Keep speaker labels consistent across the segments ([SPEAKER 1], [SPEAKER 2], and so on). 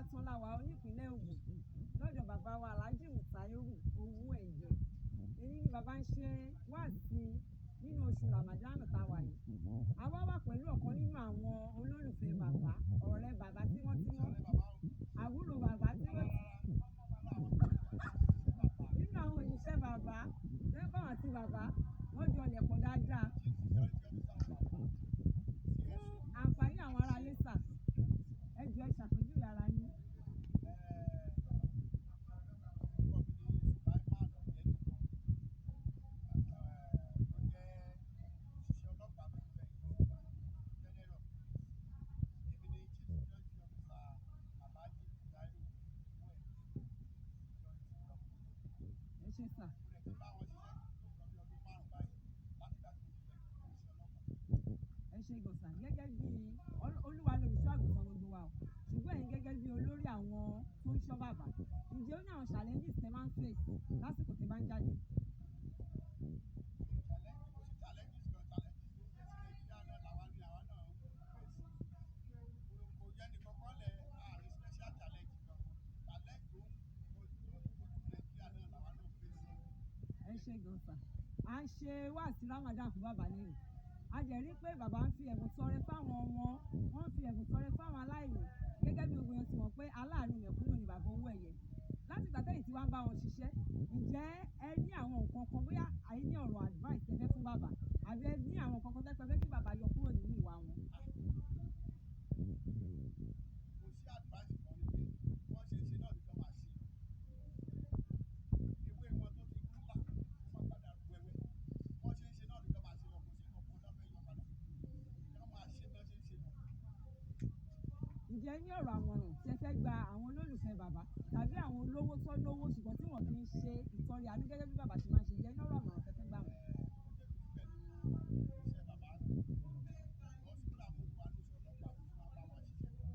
[SPEAKER 1] Tánláwa onípínlẹ̀ Ògùn lọ́dọ̀ bàbá wa Alhaji Mutairu Owóẹ̀yẹ. Èyí ni bàbá ń ṣe wáàsí nínú oṣù Ramadan tá a wà yìí. A wá wà pẹ̀lú ọ̀kan nínú àwọn olólùfẹ́ bàbá, ọ̀rẹ́ bàbá tímọ́tímọ́, àbúrò bàbá nínú àwọn òṣìṣẹ́ bàbá lẹ́kọ̀ọ́ àti bàbá wọ́n jọ lẹ̀pọ̀ dáadáa. Fún àǹfààní àwọn ará lẹ́sà, ẹ jọ̀ọ́ ẹ ṣàpèjúwe ara yín. Ẹ ṣé sà. Ẹ ṣé gọ̀sà gẹ́gẹ́ bí Olúwa lolùṣọ́ àgùntàn gbogbo wa o, ṣùgbọ́n ẹ̀yin gẹ́gẹ́ bí olórí àwọn tó ń ṣọ́ bàbá, ǹjẹ́ ó ní àwọn challenges tẹ́ máa ń face lásìkò tẹ́ bá ń jáde? Ẹ ṣé gọ̀sà. À ń ṣe wáàsí Ramadan fún bàbá lẹ́yìn. A jẹ́ rí pé bàbá ń fi ẹ̀bùn tọrẹ fáwọn ọmọ, wọ́n ń fi ẹ̀bùn tọrẹ fáwọn aláìní gẹ́gẹ́ bí gbogbo èèyàn ti mọ̀ pé aláàánú mẹ̀kúnnù ni bàbá Owóẹ̀yẹ. Láti ìgbà tẹ́yìn tí wá ń bá wọn ṣiṣẹ́, ǹjẹ́ ẹ ní àwọn nǹkan kan bóyá àyè ní ọ̀rọ̀ advice tẹ́ fẹ́ fún bàbá àbí ẹ ní àwọn nǹkan kan tẹ́ fẹ́ kí bàbá yọ kúrò nínú ìwà wọn?
[SPEAKER 2] Kò sí advice kan ní pé wọ́n ṣe ń ṣe náà nìkan máa ṣe. Ewé wọn tó ti kú là ó máa padà rú wẹ́wẹ́. Wọ́n ṣe ń ṣe náà nìkan máa ṣe lọ, kò sí nǹkan kan tó fẹ́ yọ padà. Wọ́n máa ṣe bí wọ́n ṣe ń ṣe lọ.
[SPEAKER 1] Ǹjẹ́ ní ọ̀rọ̀ àmọ̀ràn tí ẹ fẹ́ gba àwọn olólùfẹ́ bàbá tàbí àwọn olówó tó lówó ṣùgbọ́n tí wọ́n kì í ṣe ìtọrẹ àánú gẹ́gẹ́ bí bàbá ṣe máa ń ṣe, ǹjẹ́ ní ọ̀rọ̀ àmọ̀ràn tẹ́ fẹ́ gbà wọ́n?
[SPEAKER 2] Iṣẹ́ bàbá hospital mo wà ní iṣẹ́ ọlọ́pàá mo máa bá wọn ṣiṣẹ́.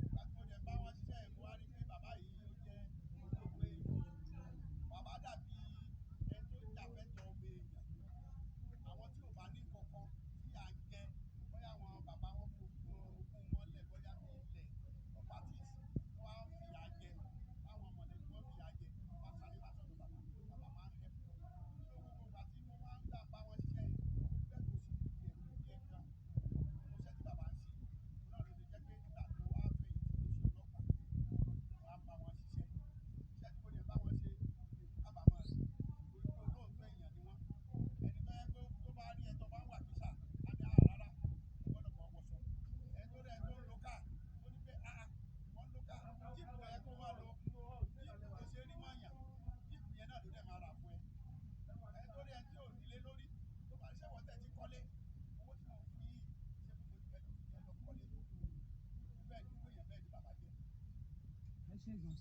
[SPEAKER 2] Ìgbà tí mo dẹ̀ bá wọn ṣiṣẹ́ yẹn mo wá rí pé bàbá yìí ó jẹ́ olóògbé èèyàn. Bàbá dàbí ẹni tó jà fẹ́tọ̀ọ́ ọmọ èèyàn. Àwọn tí ò bá ní kankan tí à ń jẹ, bóyá àwọn bàbá wọn kò ogún wọn lẹ̀ bóyá bí ilẹ̀ properties wọ́n á fi ìyà jẹ, báwọn mọ̀lẹ́bí wọn fi ìyà jẹ, wọ́n á sáré wá sọ́dọ̀ bàbá. Bàbá máa ń help. So gbogbo ìgbà tí mo máa ń gbà bá wọn ṣiṣẹ́ yẹn, bẹ́ẹ̀ kò sí kùdìẹ̀ kan nínú iṣẹ́ tí bàbá ń ṣe. Òun náà ló ṣe jẹ́ pé nígbà tó wá fẹ̀yìntì lóṣù ọlọ́pàá, mo wá ń bá wọn ṣiṣẹ́. Iṣẹ́ tí mo dẹ̀ bá wọn ṣe mi ò kábàámọ̀ rẹ̀. Torí pé olóòótọ́ èèyàn ni wọ́n. Ẹni tó yẹ pé tó bá rí ẹ tó bá ń wà kísà, á ní rárá, o gbọ́dọ̀ bọ́ wọṣọ. Ẹni tó rẹ̀ tó ń lo káà, tó ní pé wọ́n lo káà, jíìpù tó yẹ kó máa lo, jíìpù tó ṣe rí mọ̀ọ́yàn, jíìpù yẹn náà ló dẹ̀ máa rà fún ẹ. Ẹni tó rí ẹni tí ò nílé lórí, tó bá ṣẹ́ wọ́n tẹ̀ ti kọ́lé, owó tí mo fún yín ṣé fún mo ti fẹ́ lọ fi yẹn lọ kọ́lé. Bẹ́ẹ̀ ni irú èèyàn bẹ́ẹ̀ ni bàbá jẹ́.
[SPEAKER 1] Ẹ ṣé gan.